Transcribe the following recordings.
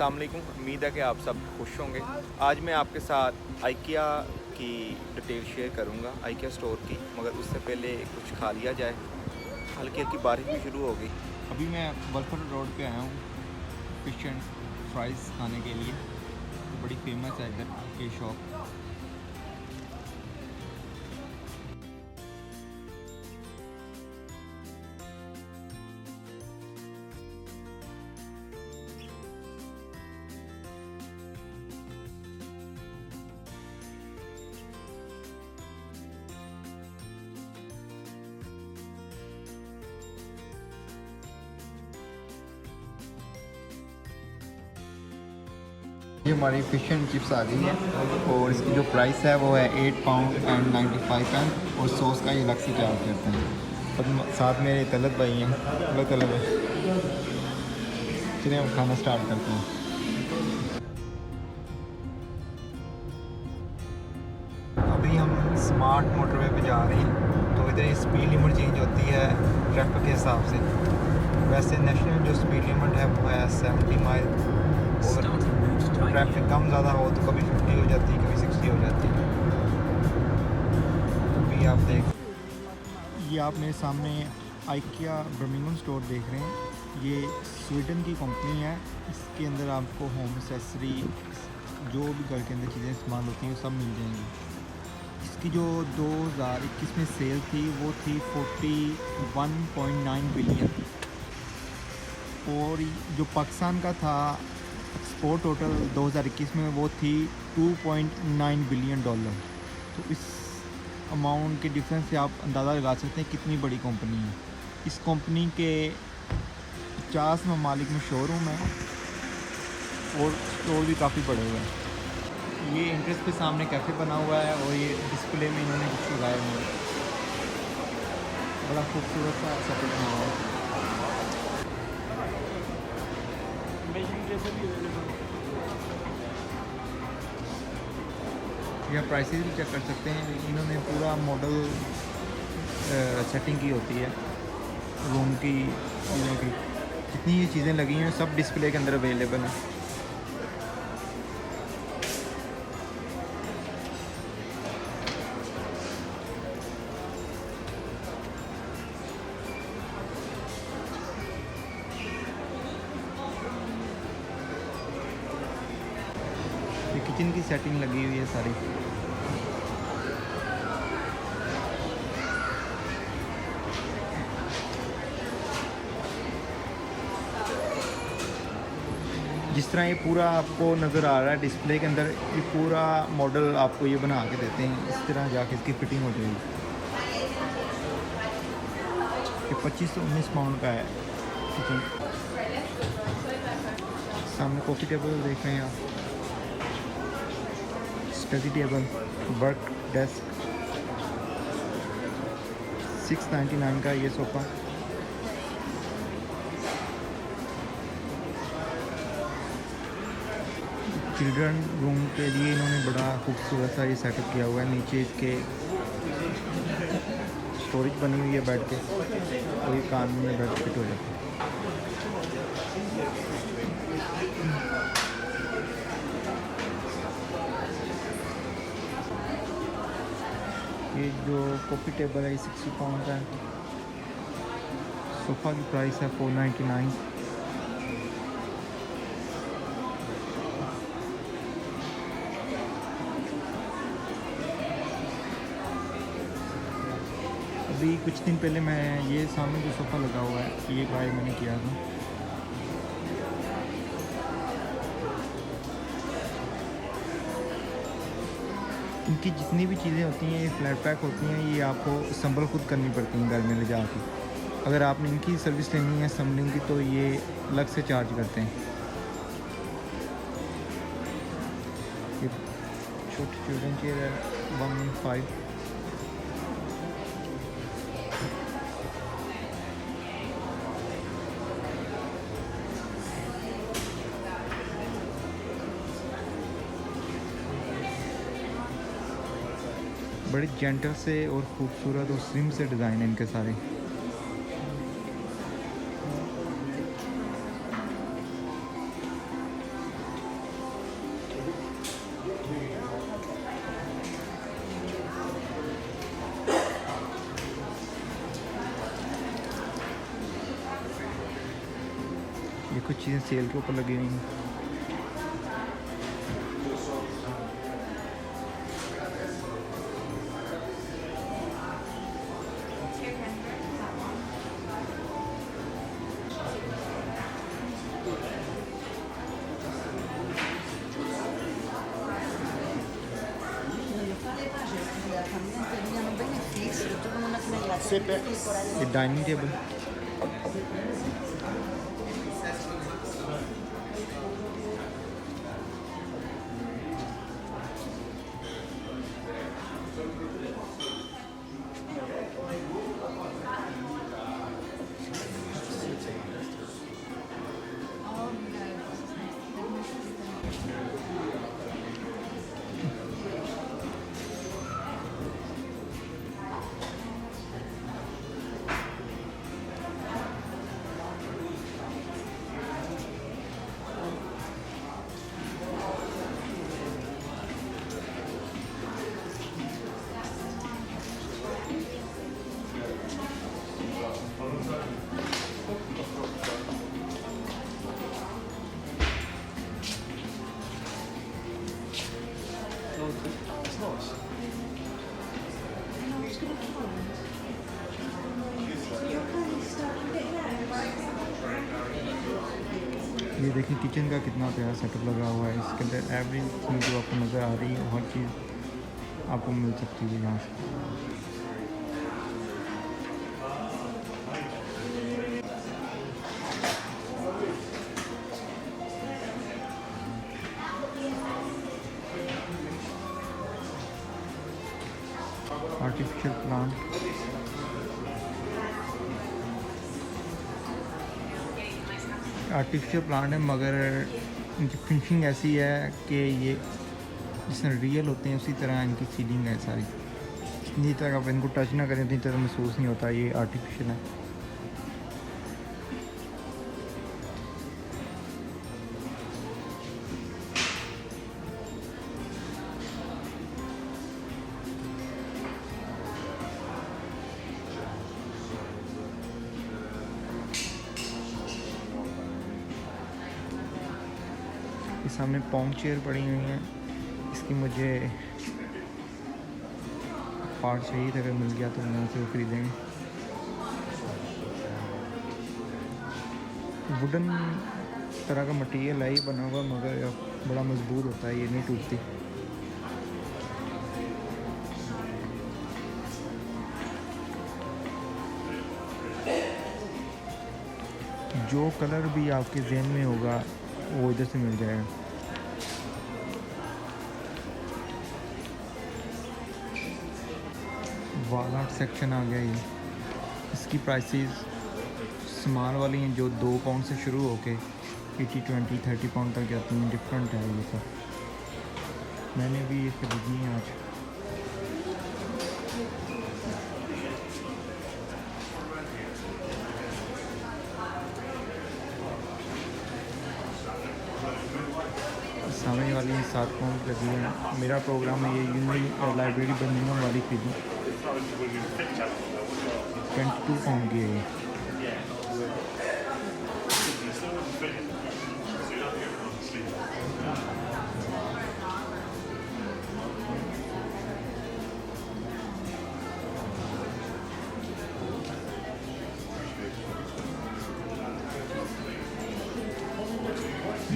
अस्सलाम वालेकुम। उम्मीद है कि आप सब खुश होंगे। आज मैं आपके साथ आइकिया की डिटेल शेयर करूंगा, आइकिया स्टोर की। मगर उससे पहले कुछ खा लिया जाए, हल्की हल्की बारिश भी शुरू हो गई। अभी मैं वलफर रोड पे आया हूँ फिश एंड फ्राइज़ खाने के लिए। बड़ी फेमस है इधर ये शॉप। ये हमारी फ़िश एंड चिप्स आ गई है और इसकी जो प्राइस है वो है £8.95 और सॉस का ये अलग से चार्ज करते हैं। और साथ मेरे तलत भाई हैं, तलब है। चलिए हम खाना स्टार्ट करते हैं। अभी हम स्मार्ट मोटरवे पे जा रहे हैं, तो इधर स्पीड लिमिट चेंज होती है ट्रैफिक के हिसाब से। वैसे नेशनल जो स्पीड लिमिट है वो है 70 माइल। और ट्रैफिक कम ज़्यादा हो तो कभी 50 हो जाती है, कभी 60 हो जाती है। अभी आप ये आप मेरे सामने आइकिया बर्मिंघम स्टोर देख रहे हैं। ये स्वीडन की कंपनी है। इसके अंदर आपको होम एक्सेसरी, जो भी घर के अंदर चीज़ें इस्तेमाल होती हैं, सब मिल जाएंगी। इसकी जो 2021 में सेल थी वो थी 41.9 बिलियन। और जो पाकिस्तान का था एक्सपोर्ट टोटल 2021 में वो थी $2.9 बिलियन। तो इस अमाउंट के डिफरेंस से आप अंदाज़ा लगा सकते हैं कितनी बड़ी कंपनी है। इस कंपनी के 50 ममालिक में शोरूम है और स्टोर भी काफ़ी बड़े हुए हैं। ये एंट्रेंस पे सामने कैफ़े बना हुआ है और ये डिस्प्ले में इन्होंने कुछ लगाए हुए हैं। बड़ा खूबसूरत सा सेटअप बना हुआ है। या प्राइसेस भी चेक कर सकते हैं। इन्होंने पूरा मॉडल सेटिंग की होती है रूम की, चीज़ों की। जितनी ये चीज़ें लगी हैं सब डिस्प्ले के अंदर अवेलेबल हैं। ये किचन की सेटिंग लगी हुई है सारी। जिस तरह ये पूरा आपको नज़र आ रहा है डिस्प्ले के अंदर, ये पूरा मॉडल आपको ये बना के देते हैं। इस तरह जाके इसकी फिटिंग हो जाएगी। ये 25 से 19 पाउंड का है किचन। सामने कॉफ़ी टेबल देख रहे हैं आप, स्टडी टेबल, वर्क डेस्क। 699 का ये सोफ़ा। चिल्ड्रन रूम के लिए इन्होंने बड़ा खूबसूरत सा ये सेटअप किया हुआ है। नीचे इसके स्टोरेज बनी हुई है बेड के, और ये कान में बेड फिट हो जाता है। ये जो कॉफ़ी टेबल है ये 60 पाउंड का है। सोफ़ा की प्राइस है 499। अभी कुछ दिन पहले मैं ये सामने जो सोफ़ा लगा हुआ है ये बाय मैंने किया था। इनकी जितनी भी चीज़ें होती हैं ये फ्लैट पैक होती हैं। ये आपको संभल खुद करनी पड़ती हैं घर में ले जाके। अगर आपने इनकी सर्विस लेनी है संभलिंग की तो ये अलग से चार्ज करते हैं। ये छोटे चिल्ड्रन चेयर है 115। बड़े जेंटल से और ख़ूबसूरत और स्लिम से डिज़ाइन है इनके सारे। कुछ चीज़ें सेल के ऊपर लगी हुई हैं। ये डाइनिंग टेबल ये देखिए किचन का कितना प्यारा सेटअप लगा हुआ है। इसके अंदर एवरी चीज़ जो आपको नज़र आ रही है हर चीज़ आपको मिल सकती है यहाँ से। आर्टिफिशियल प्लांट है मगर इनकी फिनिशिंग ऐसी है कि ये जिस तरह रियल होते हैं उसी तरह इनकी फीलिंग है सारी। जितनी तरह आप इनको टच ना करें उतनी तरह महसूस नहीं होता ये आर्टिफिशियल है। ये सामने पॉन्ग चेयर पड़ी हुई हैं। इसकी मुझे पार्ट चाहिए था, अगर मिल गया तो यहाँ से वो खरीदेंगे। वुडन तरह का मटेरियल है ये बना हुआ मगर बड़ा मजबूत होता है, ये नहीं टूटती। जो कलर भी आपके जहन में होगा वो इधर से मिल जाएगा। वॉल आर्ट सेक्शन आ गया ये। इसकी प्राइसेस स्मॉल वाली हैं जो 2 पाउंड से शुरू होके 80, 20, 30 पाउंड तक जाती हैं। डिफरेंट है ये सब। मैंने भी ये खरीदी है आज। सामने वाली 7 पाउंड लगी है। मेरा प्रोग्राम है ये यूनियन लाइब्रेरी बर्मिंघम वाली खरीदी, 22 पाउंड की है ये।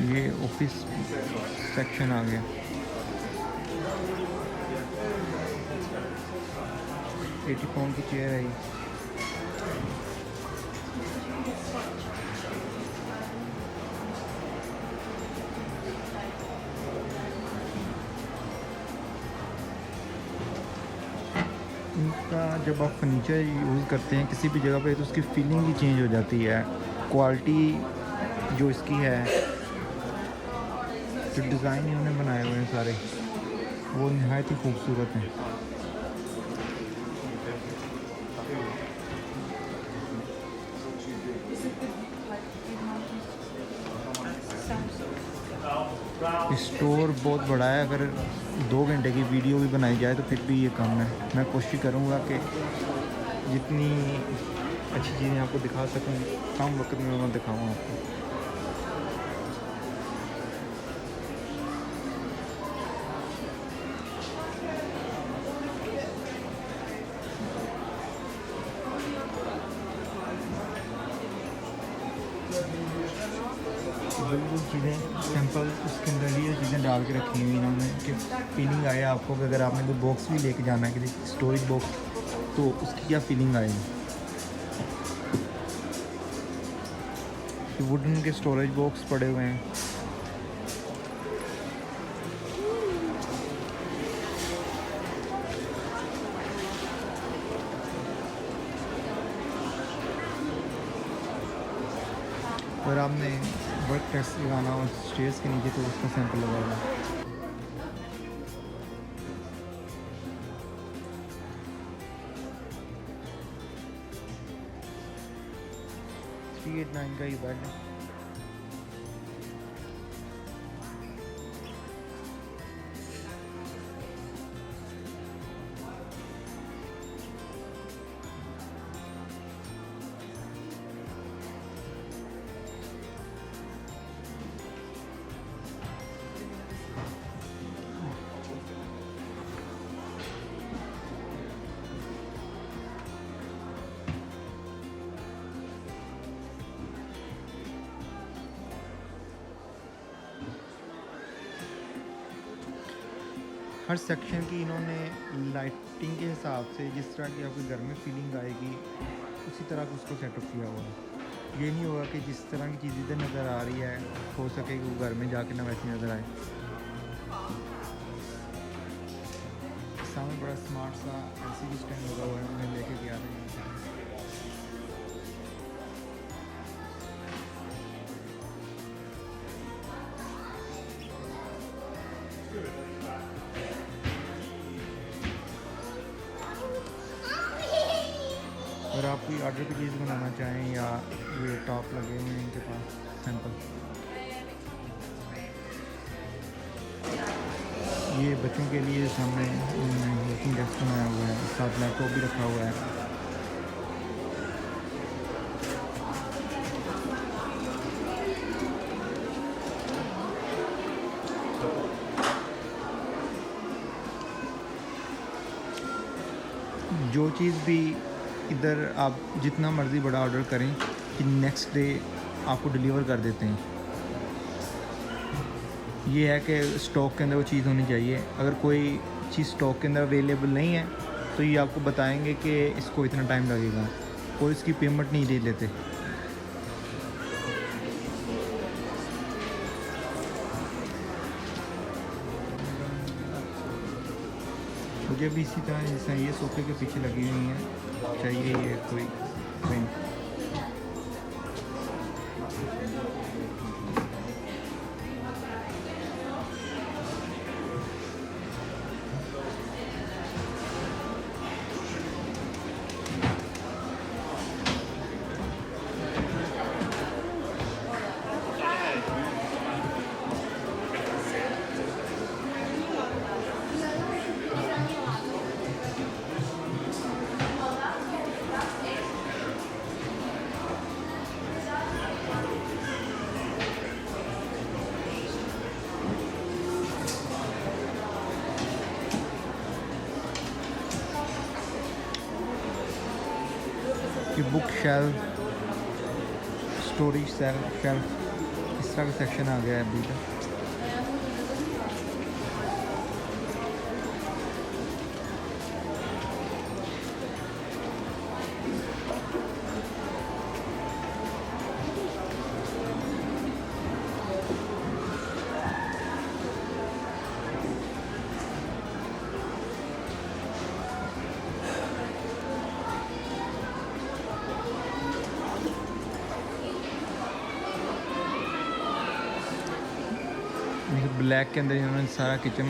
ये ऑफिस सेक्शन आ गया। 80 पाउंड की चेयर है ये। इनका जब आप फर्नीचर यूज़ करते हैं किसी भी जगह पे तो उसकी फीलिंग ही चेंज हो जाती है। क्वालिटी जो इसकी है, जो डिज़ाइन इन्होंने बनाए हुए हैं सारे, वो नहायत ही खूबसूरत हैं। स्टोर बहुत बड़ा है। अगर 2 घंटे की वीडियो भी बनाई जाए तो फिर भी ये कम है। मैं कोशिश करूँगा कि जितनी अच्छी चीज़ें आपको दिखा सकूँ कम वक्त में मैं दिखाऊँ आपको। चीज़ें सैंपल उसके अंदर ये चीज़ें डाल के रखी हुई इन्होंने कि फीलिंग आए आपको कि अगर आपने कोई बॉक्स भी लेके जाना है कि स्टोरेज बॉक्स, तो उसकी क्या फीलिंग आएगी। वुडन के स्टोरेज बॉक्स पड़े हुए हैं। अगर आपने वर्क टेस्ट लगाना हो स्टेयर्स के नीचे तो उसका सैंपल लगा हुआ है। 389 का ही बेड है। हर सेक्शन की इन्होंने लाइटिंग के हिसाब से जिस तरह की आपके घर में फीलिंग आएगी उसी तरह का उसको सेटअप किया हुआ है। ये नहीं होगा कि जिस तरह की चीज़ इधर नज़र आ रही है हो सके कि वो घर में जाके ना वैसी नज़र आए। सामने बड़ा स्मार्ट सा LCD स्टैंड लगा हुआ है, उन्हें लेके गया था। अगर आप कोई ऑर्डर की चीज़ बनाना चाहें या ये टॉप लगे हुए हैं इनके पास सैंपल। ये बच्चों के लिए सामने वर्किंग डेस्क बनाया हुआ है, साथ लैपटॉप भी रखा हुआ है। जो चीज़ भी इधर आप जितना मर्ज़ी बड़ा ऑर्डर करें कि नेक्स्ट डे आपको डिलीवर कर देते हैं। ये है कि स्टॉक के अंदर वो चीज़ होनी चाहिए। अगर कोई चीज़ स्टॉक के अंदर अवेलेबल नहीं है तो ये आपको बताएंगे कि इसको इतना टाइम लगेगा, कोई इसकी पेमेंट नहीं दे लेते। मुझे भी इसी तरह जैसा ये सोफे के पीछे लगी हुई हैं चाहिए ये कोई फ्रेम। कि बुक शेल्फ, स्टोरेज शेल्फ, इस तरह का सेक्शन आ गया है अभी तक। ब्लैक के अंदर इन्होंने सारा किचन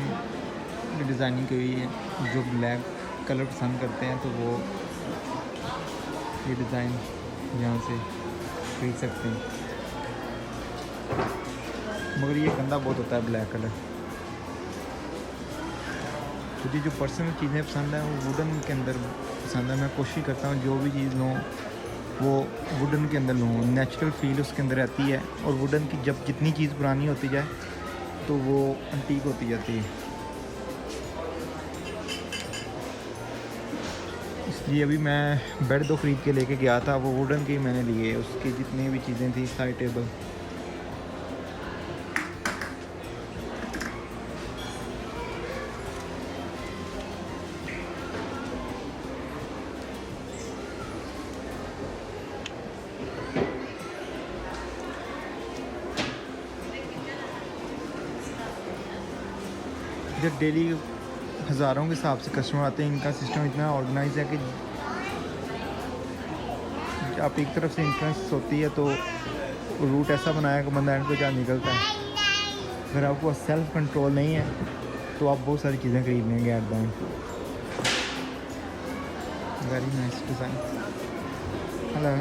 की डिज़ाइनिंग की हुई है। जो ब्लैक कलर पसंद करते हैं तो वो ये डिज़ाइन यहाँ से खरीद सकते हैं, मगर ये गंदा बहुत होता है ब्लैक कलर। मुझे जो पर्सनल चीज़ें पसंद हैं वो वुडन के अंदर पसंद है। मैं कोशिश करता हूँ जो भी चीज़ लूँ वो वुडन के अंदर लूँ, नेचुरल फील उसके अंदर आती है। और वुडन की जब जितनी चीज़ पुरानी होती जाए तो वो अंटीक होती जाती है। इसलिए अभी मैं बेड 2 ख़रीद के लेके गया था, वो वुडन के मैंने लिए। उसकी जितनी भी चीज़ें थी, साइड टेबल इधर डेली हज़ारों के हिसाब से कस्टमर आते हैं। इनका सिस्टम इतना ऑर्गेनाइज है कि आप एक तरफ से इंट्रेंस होती है तो रूट ऐसा बनाया कि बंदा एंड पे जा निकलता है। अगर आपको सेल्फ कंट्रोल नहीं है तो आप बहुत सारी चीज़ें खरीद लेंगे at the end. Very nice design. Hello.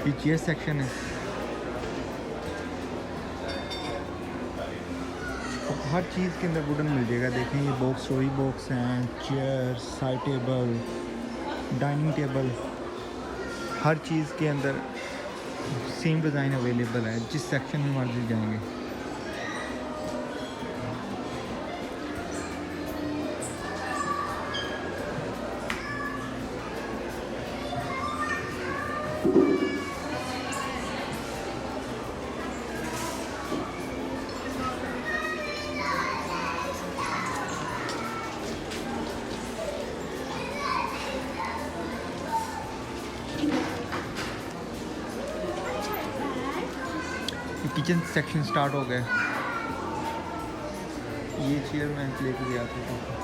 ये चेयर सेक्शन है। हर चीज़ के अंदर वुडन मिल जाएगा। देखें ये बॉक्स, स्टोरी बॉक्स हैं, chair, side table, dining table, हर चीज़ के अंदर सेम डिज़ाइन अवेलेबल है। जिस सेक्शन में मर्जी जाएंगे। किचन सेक्शन स्टार्ट हो गया। ये चेयर मैं लेके गया था।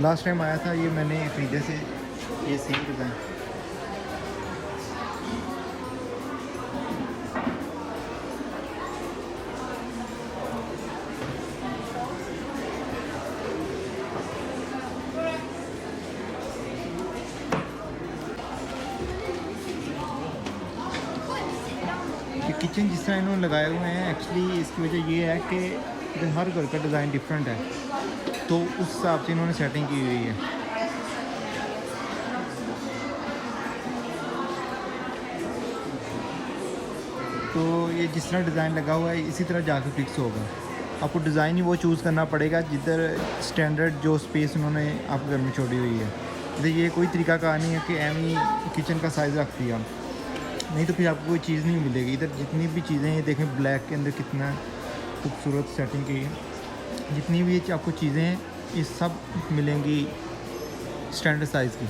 लास्ट टाइम आया था ये मैंने खरीदे से ये सेम डिज़ाइन। ये किचन जिस तरह इन्होंने लगाए हुए हैं, एक्चुअली इसकी वजह ये है कि हर घर का डिज़ाइन डिफरेंट है, तो उस हिसाब से इन्होंने सेटिंग की हुई है। तो ये जिस तरह डिज़ाइन लगा हुआ है इसी तरह जाके फिक्स होगा। आपको डिज़ाइन ही वो चूज़ करना पड़ेगा जिधर स्टैंडर्ड जो स्पेस उन्होंने आपके घर में छोड़ी हुई है। तो ये कोई तरीका कार नहीं है कि एम ही किचन का साइज़ रख दिया, नहीं तो फिर आपको कोई चीज़ नहीं मिलेगी। इधर जितनी भी चीज़ें हैं देखें, ब्लैक के अंदर कितना खूबसूरत सेटिंग की है। जितनी भी आपको चीज़ें हैं ये सब मिलेंगी स्टैंडर्ड साइज़ की।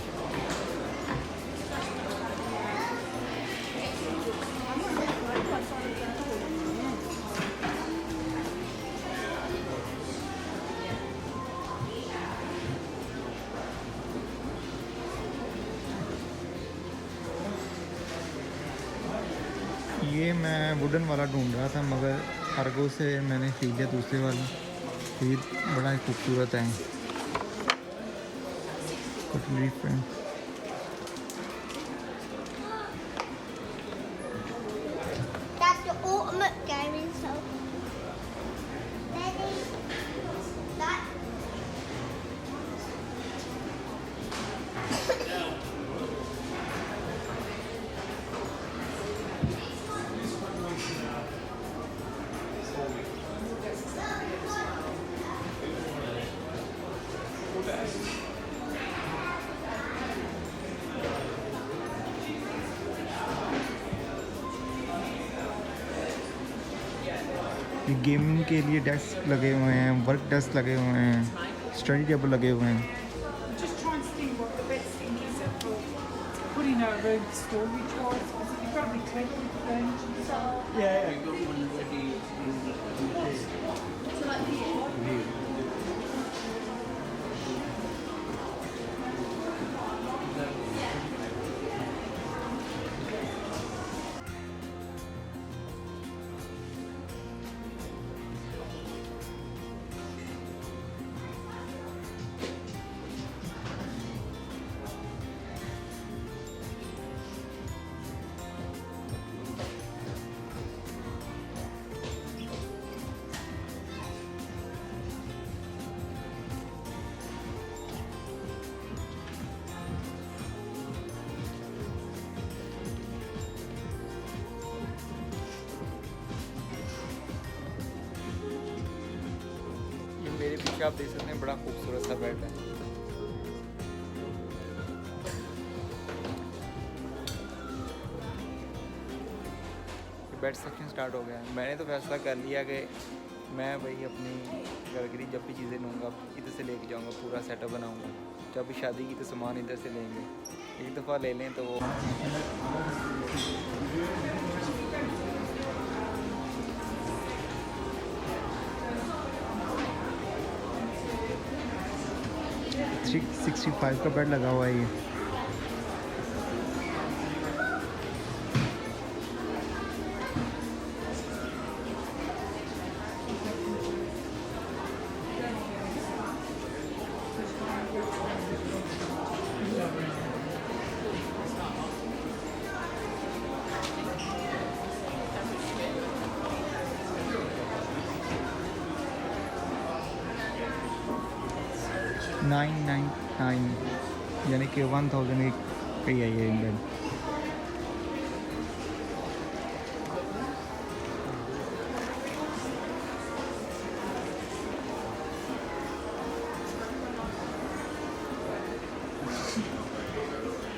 ये मैं वुडन वाला ढूंढ रहा था मगर अर्गो से मैंने खरीद लिया दूसरे वाला। ये बड़ा ही खूबसूरत है। Cutlery frame. ये गेमिंग के लिए डेस्क लगे हुए हैं, वर्क डेस्क लगे हुए हैं, स्टडी टेबल लगे हुए हैं। Just trying to think what the best thing is for putting our room storage wise. You've got to be clever with the furniture and stuff. ये मेरे पीछे आप देख सकते हैं, बड़ा खूबसूरत सा बेड है। बेड सेक्शन स्टार्ट हो गया है। मैंने तो फैसला कर लिया कि मैं वही अपनी घर की जब भी चीज़ें लूँगा इधर से लेके जाऊँगा, पूरा सेटअप बनाऊँगा। जब भी शादी की तो सामान इधर से लेंगे, एक दफ़ा ले लें तो वो $365 का बेड लगा हुआ है ये। $999 यानी कि 1000 का ही है ये बेड।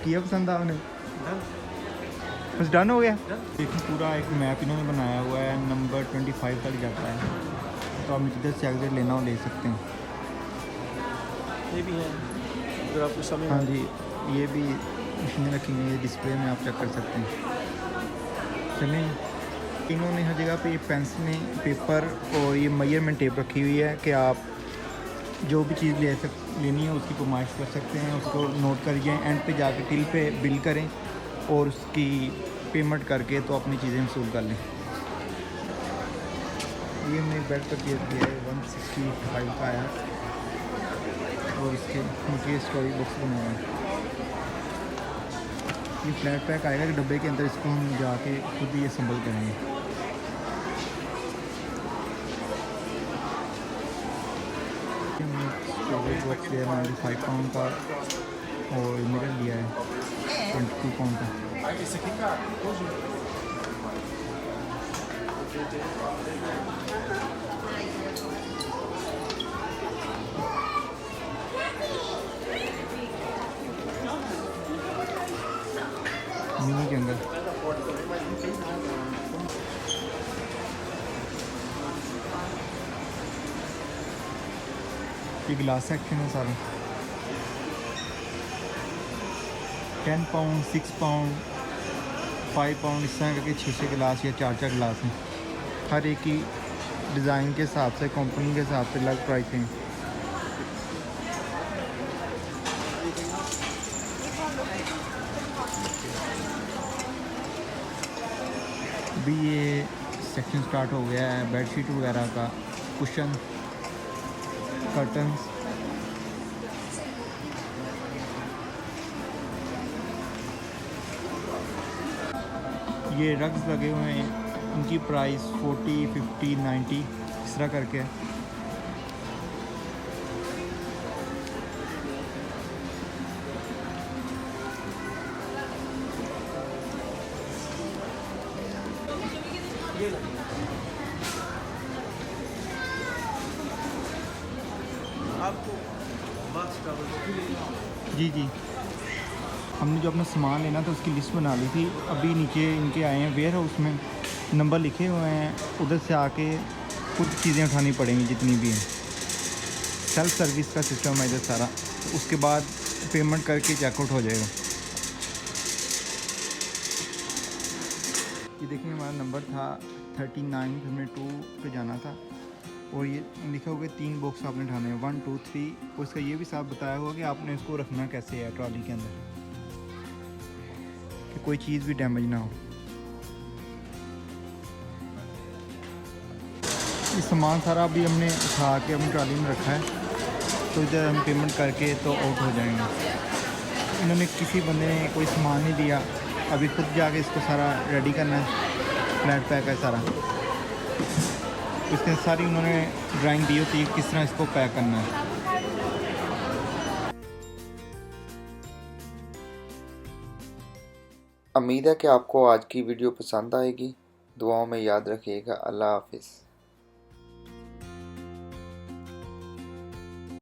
किया पसंद आपने? बस डन हो गया। देखिए पूरा एक मैप इन्होंने बनाया हुआ है, नंबर 25 तक जाता है, तो आप इधर से एग्जिट लेना हो ले सकते हैं। ये भी है अगर आपको समय हाँ जी, ये भी मशीनें रखी हुई है, डिस्प्ले में आप चेक कर सकते हैं। चलें, इन्होंने हर जगह पे ये पेंसिलें, पेपर और ये मेजरमेंट टेप रखी हुई है कि आप जो भी चीज़ लेनी है उसकी फरमाइश कर सकते हैं, उसको नोट करिए, एंड पे जाके टिल पे बिल करें और उसकी पेमेंट करके तो अपनी चीज़ें वसूल कर लें। ये मैंने बेड पर दिया है 165 का आया और इसके नीचे स्टोरी बॉक्स बना हुआ है। ये फ्लैट पैक आएगा कि डब्बे के अंदर इसको हम जाके खुद ही असम्बल करेंगे। स्टोरेज बॉक्स लिया है 95 पाउंड का और मिरर लिया है 22 पाउंड का। मिनी के अंदर ये गिलास सेक्शन है सारा। 10 पाउंड, 6 पाउंड, 5 पाउंड, इस तरह करके 6 गिलास या 4 गिलास हैं। हर एक की डिज़ाइन के हिसाब से, कंपनी के हिसाब से अलग प्राइस हैं। अभी ये सेक्शन स्टार्ट हो गया है बेडशीट वगैरह का, कुशन, कर्टन्स। ये रग्स लगे हुए हैं, उनकी प्राइस 40, 50, 90 इस तरह करके है। आपको बस का जी जी, हमने जो अपना सामान लेना था उसकी लिस्ट बना ली थी। अभी नीचे इनके आए हैं वेयर हाउस में, नंबर लिखे हुए हैं, उधर से आके खुद चीज़ें उठानी पड़ेंगी जितनी भी हैं। सेल्फ सर्विस का सिस्टम है इधर सारा, तो उसके बाद पेमेंट करके चेकआउट हो जाएगा। ये देखिए हमारा नंबर था 39, हमने 2 पे जाना था और ये लिखा होगा 3 बॉक्स आपने उठाने हैं 1 2 3। और इसका ये भी साफ बताया होगा कि आपने इसको रखना कैसे है ट्रॉली के अंदर कि कोई चीज़ भी डैमेज ना हो। ये सामान सारा अभी हमने उठा के अपनी ट्रॉली में रखा है, तो इधर हम पेमेंट करके तो आउट हो जाएंगे। इन्होंने किसी बंदे ने कोई सामान नहीं दिया, अभी खुद जाके इसको सारा रेडी करना है। फ्लैट पैक है सारा, इसमें सारी उन्होंने ड्राइंग दी होती है किस तरह इसको पैक करना है। उम्मीद है कि आपको आज की वीडियो पसंद आएगी। दुआओं में याद रखिएगा। अल्लाह हाफिज़।